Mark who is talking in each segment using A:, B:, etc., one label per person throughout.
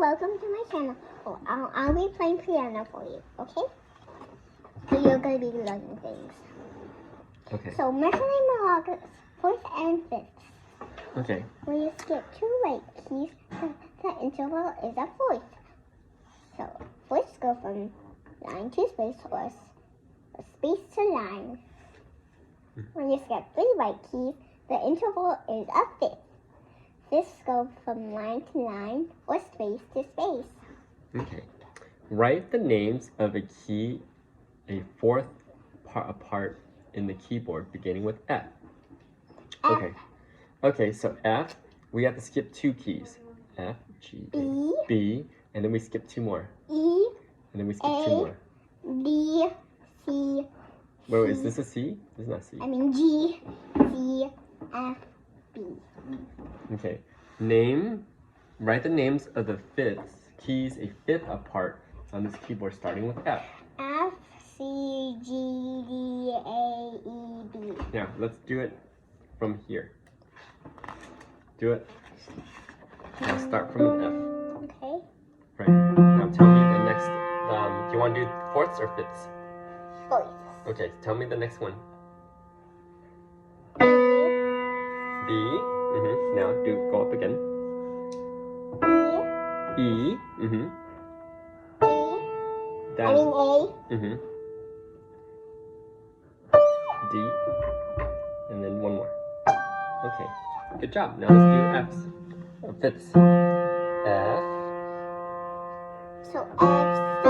A: welcome to my channel. Oh, I'll be playing piano for you, okay? So you're going to be learning things.
B: Okay.
A: So measuring melodic fourths and fifths.
B: Okay.
A: When you skip 2 right keys, the interval is a fourth. So fourths go from line to space or space to line. When you skip 3 right keys, the interval is a fifth. Fifths go from line to line or space to space.
B: Okay. Write the names of a key a fourth apart in the keyboard beginning with F. Okay. Okay, so F, we have to skip 2 keys. F, G, B, and then we skip 2 more.
A: E,
B: and then we skip 2 more.
A: D, C.
B: Wait, is this a C? This is not C.
A: I mean G, C, F, B.
B: Okay. Write the names of the fifths, keys a fifth apart on this keyboard starting with F.
A: F, C, G, D, A, E, B.
B: Now, let's do it from here. Do it. Now start from F.
A: Okay.
B: Right. Now tell me the next, do you want to do fourths or fifths?
A: Fourths.
B: Okay, tell me the next one.
A: B,
B: B. Now go up again. E.
A: A,
B: Down.
A: A.
B: D. And then one more. Okay. Good job. Now let's do F's. Fifths. F.
A: So F, C,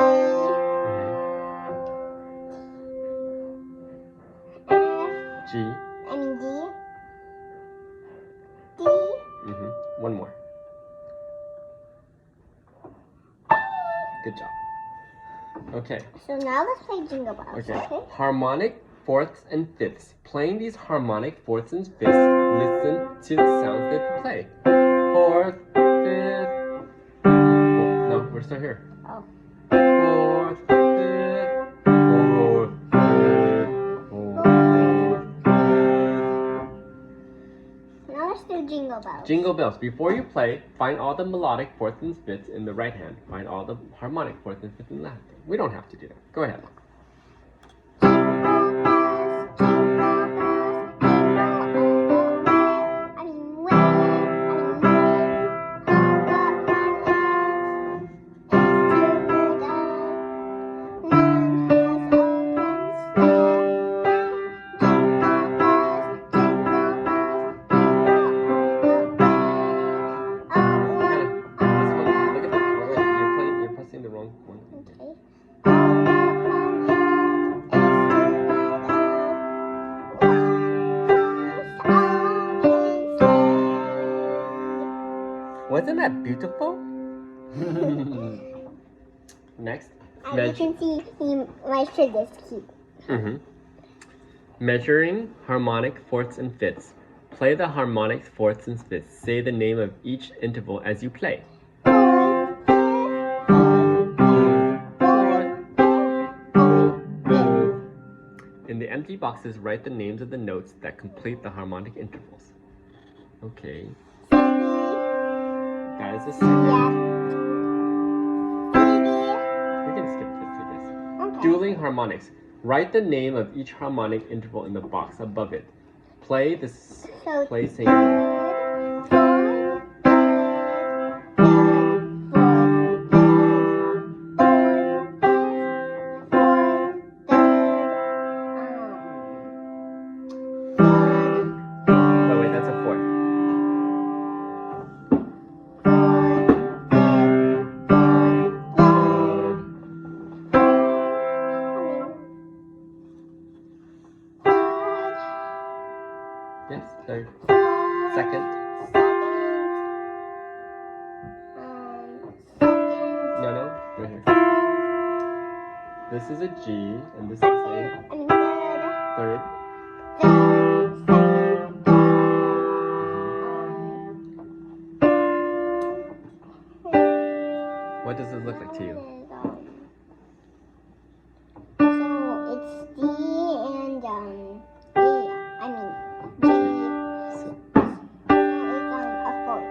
A: F,
B: G.
A: D, D,
B: One more. Good job. Okay.
A: So now let's play Jingle Bells,
B: Okay.
A: okay?
B: Harmonic fourths and fifths. Playing these harmonic fourths and fifths, listen to the sounds they play. Fourth, fifth. Oh, no, we're still here.
A: Oh.
B: Fourth, fifth. Fourth, fifth. Fourth, fifth.
A: Now let's do Jingle Bells.
B: Jingle bells. Before you play, find all the melodic fourths and fifths in the right hand. Find all the harmonic fourths and fifths in the left hand. We don't have to do that. Go ahead. Wasn't that beautiful? Next.
A: As you can see, he measured this key.
B: Measuring harmonic fourths and fifths. Play the harmonic fourths and fifths. Say the name of each interval as you play. In the empty boxes, write the names of the notes that complete the harmonic intervals. Okay. That is a C.
A: Yeah.
B: We can skip this, I guess.
A: Okay.
B: Dueling harmonics. Write the name of each harmonic interval in the box above it. Play this.
A: So
B: Play singing. Oh wait, that's a fourth. Yes, third. Second. No, right here. This is a G, and this is a third. What does this look like to you?
A: So it's D and A. I mean G. So it's a fourth.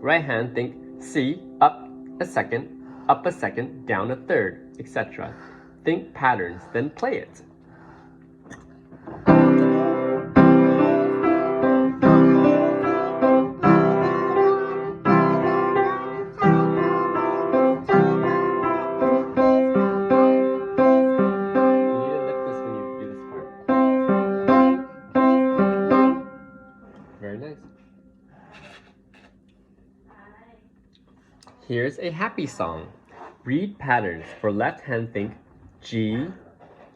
B: Right hand, think C, up a second, down a third, etc. Think patterns, then play it. Very nice. Here's a happy song. Read patterns. For left hand, think G,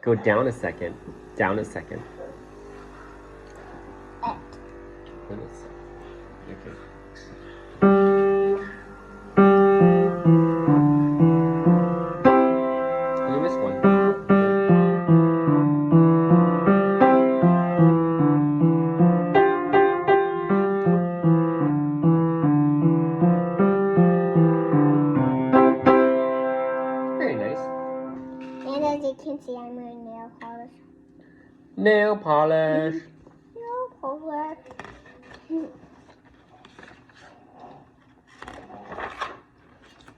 B: go down a second, down a second. Okay. You missed one. Very nice.
A: And as you can see, I'm wearing nail polish.
B: Nail polish.
A: Nail polish.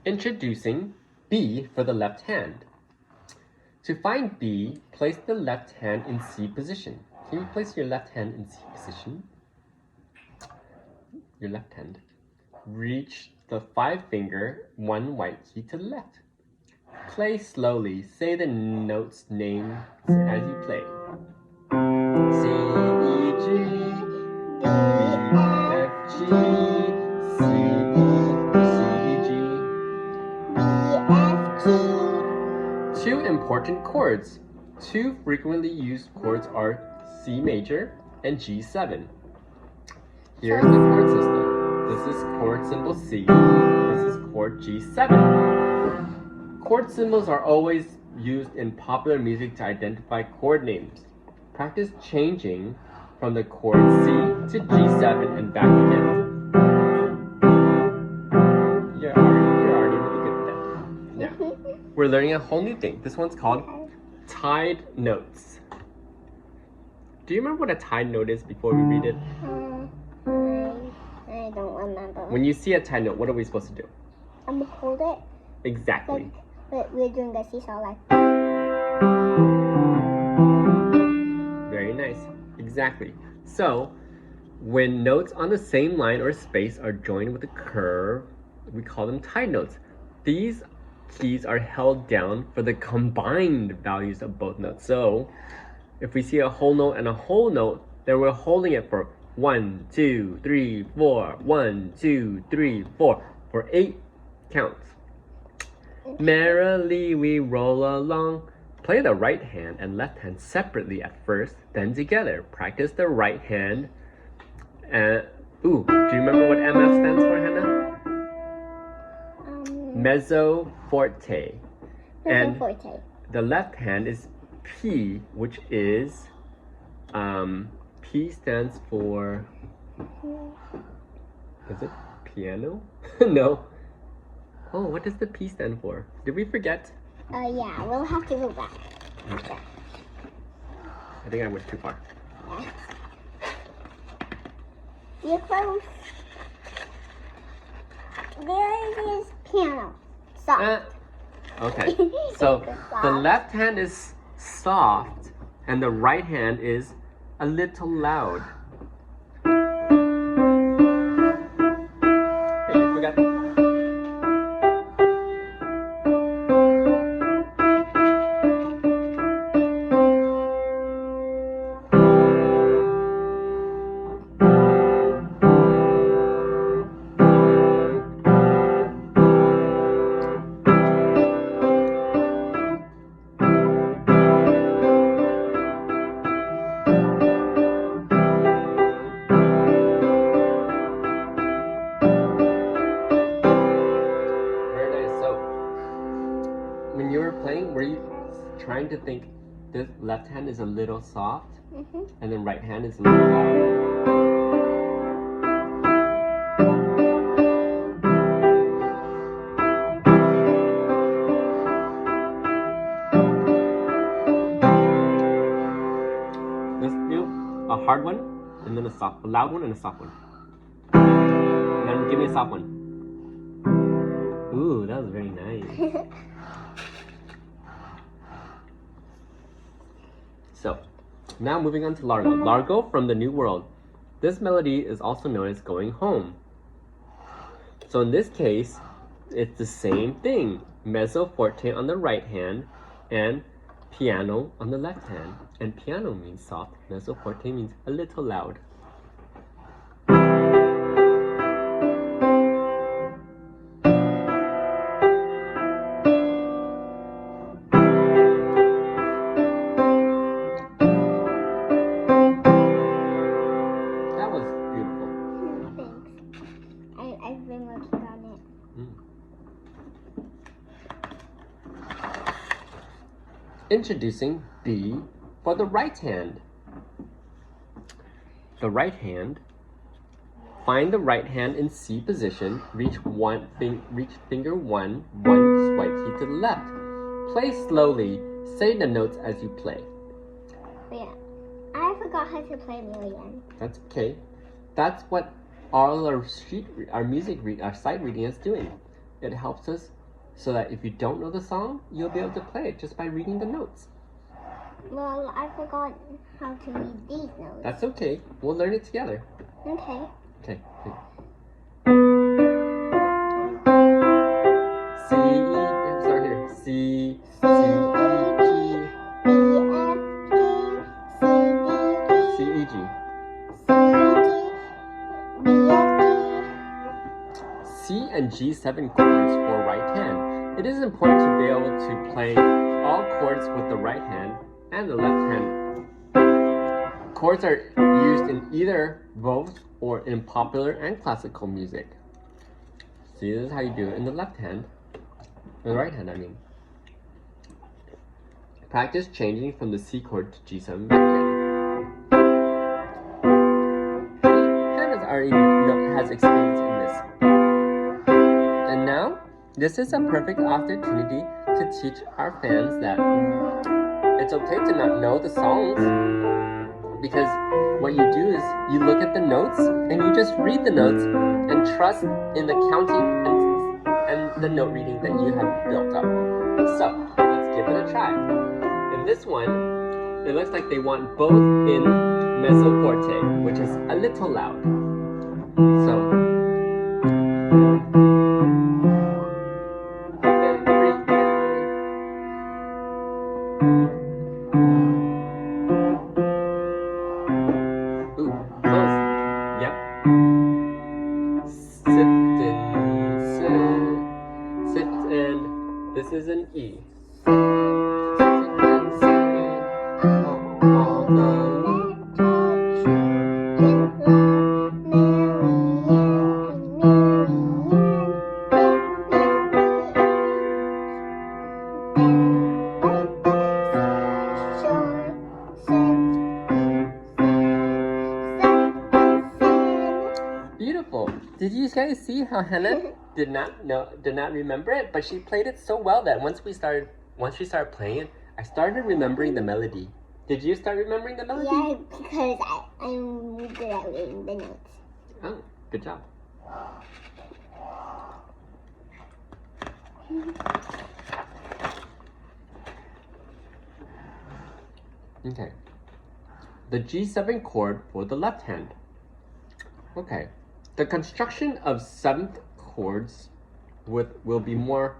B: Introducing B for the left hand. To find B, place the left hand in C position. Can you place your left hand in C position? Your left hand. Reach the 5-finger, 1 white key to the left. Play slowly. Say the notes names as you play. C, E, G, B, F, G, C, E, G. Two important chords. Two frequently used chords are C major and G7. Here's the chord system. This is chord symbol C. This is chord G7. Chord symbols are always used in popular music to identify chord names. Practice changing from the chord C to G7 and back again. You're already really good at that. Yeah. We're learning a whole new thing. This one's called tied notes. Do you remember what a tied note is before we read it?
A: I don't remember.
B: When you see a tied note, what are we supposed to do?
A: I'm gonna hold it.
B: Exactly.
A: But we're doing a seesaw like.
B: Very nice. Exactly. So, when notes on the same line or space are joined with a curve, we call them tied notes. These keys are held down for the combined values of both notes. So, if we see a whole note and a whole note, then we're holding it for 1, 2, 3, 4, 1, 2, 3, 4 for 8 counts. Merrily we roll along. Play the right hand and left hand separately at first, then together. Practice the right hand. Do you remember what MF stands for, Hannah? Mezzo forte.
A: Mezzo forte.
B: The left hand is P, which is P stands for, is it piano? No. Oh, what does the P stand for? Did we forget?
A: Yeah, we'll have to go back.
B: Okay. I think I went too far.
A: Yeah. You're close. There it is, piano. Soft.
B: Okay, so the left hand is soft and the right hand is a little loud. Okay, you forgot. When you were playing, were you trying to think this left hand is a little soft and then right hand is a little loud? Let's do a hard one and then a loud one and a soft one. And then give me a soft one. Ooh, that was very nice. So, now moving on to Largo. Largo from the New World. This melody is also known as Going Home. So in this case, it's the same thing. Mezzo forte on the right hand and piano on the left hand. And piano means soft, mezzo forte means a little loud.
A: I've been working on it.
B: Introducing B for the right hand. The right hand. Find the right hand in C position. Reach finger one swipe key to the left. Play slowly. Say the notes as you play.
A: Yeah, I forgot how to play Million.
B: That's okay. That's what all our sight reading is doing. It helps us so that if you don't know the song, you'll be able to play it just by reading the notes.
A: Well, I forgot how to read these notes.
B: That's okay. We'll learn it together.
A: Okay.
B: Okay. C, E, start here. C, C, E, G, C, E, G. C and G7 chords for right hand. It is important to be able to play all chords with the right hand and the left hand. Chords are used in either both or in popular and classical music. See, this is how you do it in the left hand. In the right hand, I mean. Practice changing from the C chord to G7 backhanding. Hannah already has experience in this. And now, this is a perfect opportunity to teach our fans that it's okay to not know the songs, because what you do is you look at the notes and you just read the notes and trust in the counting and the note reading that you have built up. So, let's give it a try. In this one, it looks like they want both in mezzo forte, which is a little loud. So, this is an E. Did you guys see how Hannah did not remember it, but she played it so well that once she started playing it, I started remembering the melody. Did you start remembering the melody?
A: Yeah, because I'm good at reading the notes.
B: Oh, good job. Okay. The G7 chord for the left hand. Okay. The construction of seventh chords will be more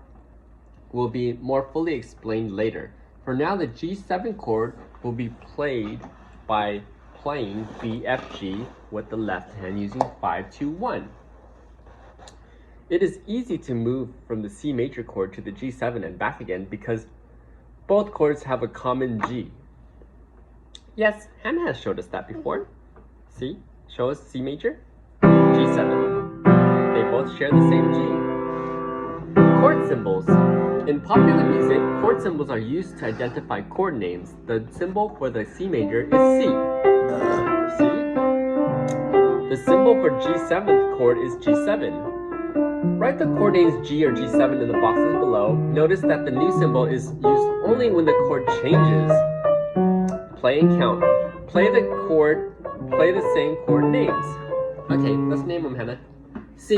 B: fully explained later. For now, the G7 chord will be played by playing B, F, G with the left hand using 5-2-1. It is easy to move from the C major chord to the G7 and back again because both chords have a common G. Yes, Hannah has showed us that before. See? Show us C major, G7. They both share the same G. Chord symbols. In popular music, chord symbols are used to identify chord names. The symbol for the C major is C. See? The symbol for G7th chord is G7. Write the chord names G or G7 in the boxes below. Notice that the new symbol is used only when the chord changes. Play and count. Play the same chord names. Okay, let's name them, Hannah. C.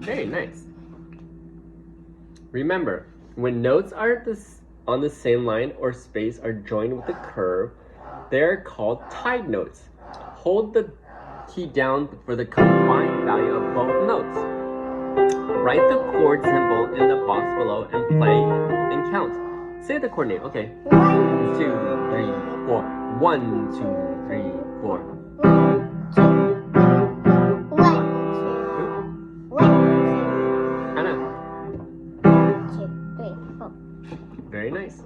B: Very nice. Remember, when notes are on the same line or space are joined with a curve, they are called tied notes. Hold the key down for the combined value of both notes. Write the chord symbol in the box below and play and count. Say the chord name. Okay. 1, 2, 3, 4. 1, 2, 3, 4.
A: 1, 2.
B: Hannah.
A: 2, 3, 4.
B: Very nice.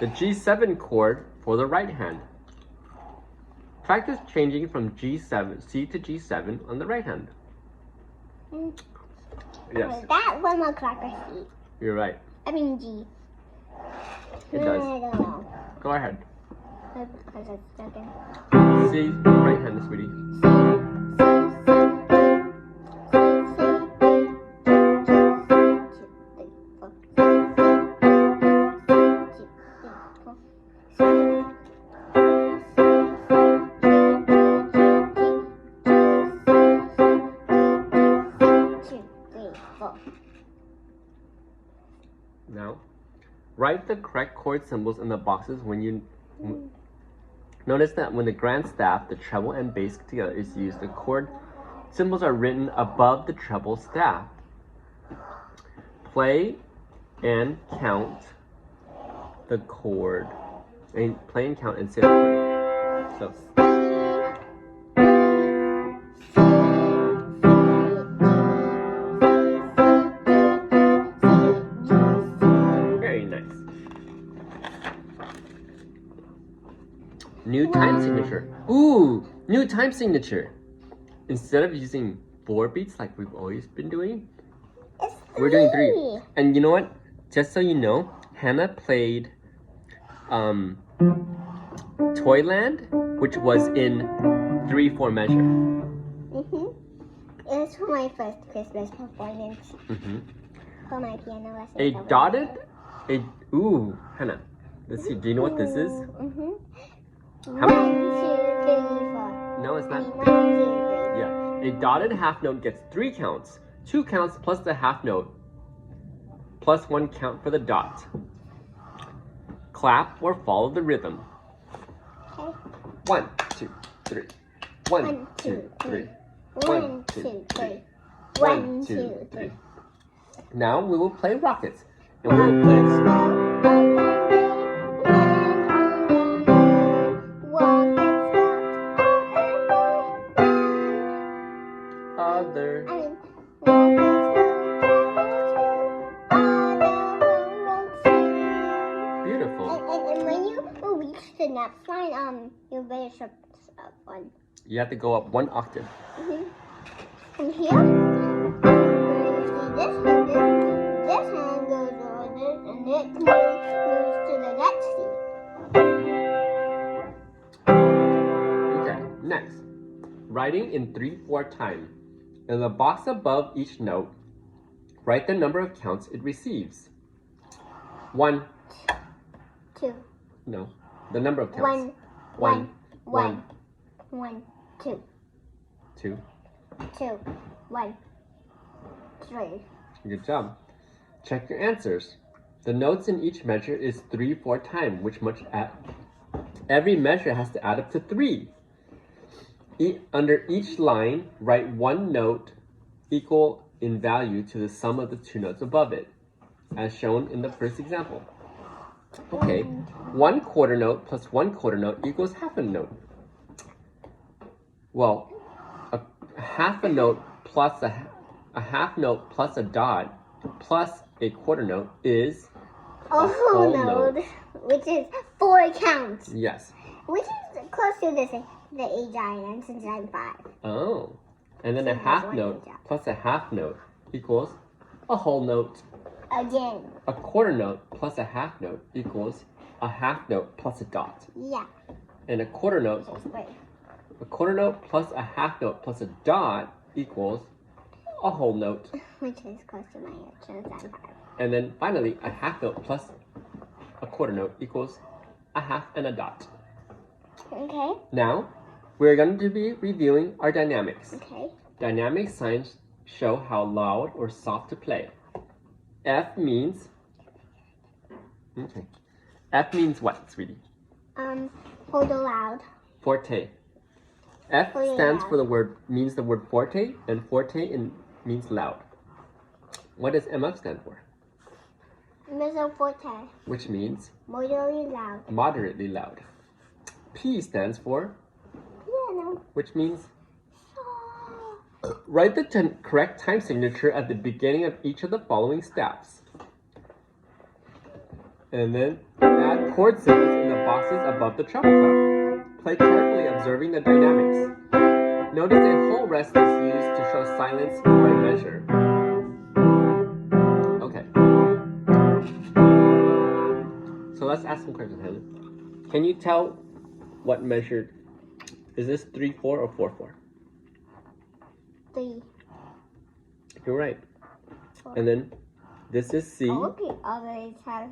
B: The G7 chord for the right hand. Practice changing from C to G7 on the right hand. Yes.
A: That one looks like a C.
B: You're right.
A: I mean G.
B: It does.
A: I don't know.
B: Go ahead.
A: Because it's second.
B: C, right hand, sweetie. Now, write the correct chord symbols in the boxes when you notice that when the grand staff, the treble and bass together is used, the chord symbols are written above the treble staff. Play and count the chord. And play and count and say the chord. So. New time signature. Ooh, new time signature. Instead of using 4 beats like we've always been doing, we're doing 3. And you know what? Just so you know, Hannah played Toyland, which was in 3/4 measure.
A: It was for my first Christmas performance. For my piano lesson.
B: Ooh, Hannah. Let's see. Do you know what this is?
A: 1, 2, 3, 4.
B: No, it's not.
A: 1, 2, 3.
B: Yeah. A dotted half note gets 3 counts. 2 counts plus the half note. Plus 1 count for the dot. Clap or follow the rhythm.
A: Okay.
B: 1, 2, 3. 1, 2, 3. 1, 2, 3. 1, 2, 3. Now we will play rockets. And we will play Beautiful.
A: And when you reach the next line, you better up one.
B: You have to go up 1 octave.
A: And here, where you see this hand goes over this, and it moves to the next C.
B: Okay, next. Writing in 3/4 time. In the box above each note, write the number of counts it receives. 1.
A: 2.
B: No, the number of counts.
A: 1.
B: 1.
A: 2.
B: 2.
A: 2. 1. 3.
B: Good job. Check your answers. The notes in each measure is 3/4 time, which must add. Every measure has to add up to 3. Under each line, write one note equal in value to the sum of the 2 notes above it, as shown in the first example. Okay, 1/4 note plus 1/4 note equals half a note. Well, a half a note plus a half note plus a dot plus a quarter note is
A: a whole note, which is 4 counts.
B: Yes.
A: Which is close to the age I am since I'm 5.
B: Oh. And then a half note plus a half note equals a whole note.
A: Again.
B: A quarter note plus a half note equals a half note plus a dot.
A: Yeah.
B: And a quarter note plus a half note plus a dot equals a whole note.
A: Which is close to my age since I'm 5.
B: And then finally, a half note plus a quarter note equals a half and a dot.
A: Okay.
B: Now, we're going to be reviewing our dynamics.
A: Okay.
B: Dynamic signs show how loud or soft to play. F means... Okay. F means what, sweetie?
A: Hold loud.
B: Forte. F stands for means the word forte, and forte means loud. What does MF stand for?
A: Mezzo forte.
B: Which means?
A: Moderately loud.
B: Moderately loud. P stands for?
A: Piano.
B: Which means? Write the correct time signature at the beginning of each of the following steps. And then add chord symbols in the boxes above the treble clef. Play carefully, observing the dynamics. Notice a whole rest is used to show silence for a measure. Okay. So let's ask some questions, Hannah. Can you tell what measure? Is this 3/4 or 4/4?
A: 3.
B: You're right. 4. And then this is C.
A: Okay, always has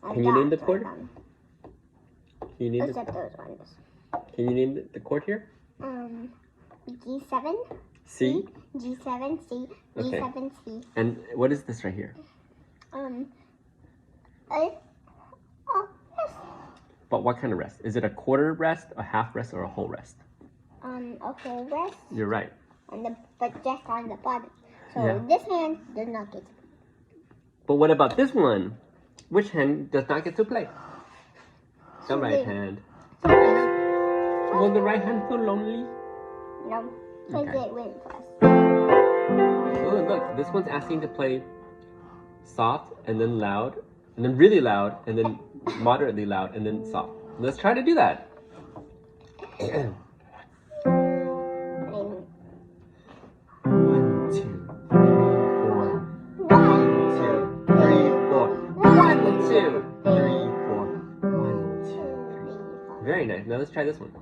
A: a
B: Can you name the chord?
A: Can
B: you name
A: Except those ones.
B: Can you name the chord here?
A: G7.
B: C.
A: G7 C. G7 C.
B: And what is this right here?
A: Rest.
B: But what kind of rest? Is it a quarter rest, a half rest, or a whole rest?
A: A whole rest.
B: You're right.
A: But just on the bottom. So
B: yeah.
A: This hand does not get to play.
B: But what about this one? Which hand does not get to play? The right hand. Was the right hand so lonely?
A: No, because it went first.
B: Oh, look, this one's asking to play soft, and then loud, and then really loud, and then moderately loud, and then soft. Let's try to do that. 1, 2, 3, 4. 1, 2, 3, 4. 1, 2, 3, 4. 1, 2, 3. Very nice. Now let's try this one.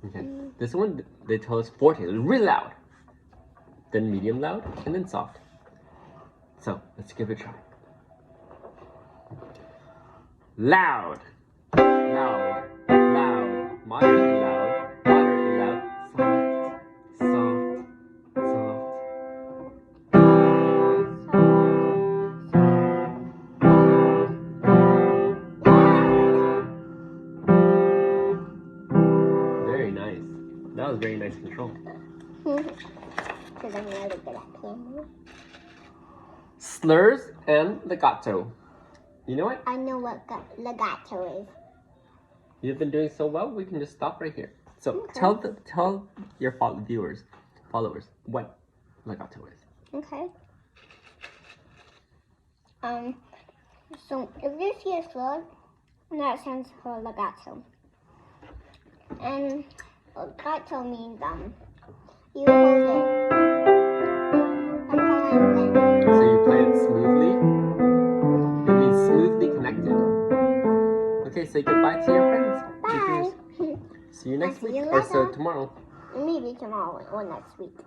B: Okay. This one, they tell us forte. It's really loud. Then medium loud, and then soft. So, let's give it a try. Loud. Loud. Loud. Moderately loud. Moderately loud. Soft. Soft. Soft. Very nice. That was very nice control.
A: Because I'm really good at piano.
B: Slurs and legato. You know what?
A: I know what legato is.
B: You've been doing so well, we can just stop right here. So
A: Okay.
B: tell your followers what legato is.
A: Okay. So if you see a slur, And that stands for legato. And legato means you hold it and play on it.
B: So you play it smoothly? It means smoothly connected. Okay, say goodbye to your friends.
A: Bye.
B: See you next
A: See
B: week.
A: you
B: Or so
A: later.
B: tomorrow.
A: Maybe tomorrow or next week.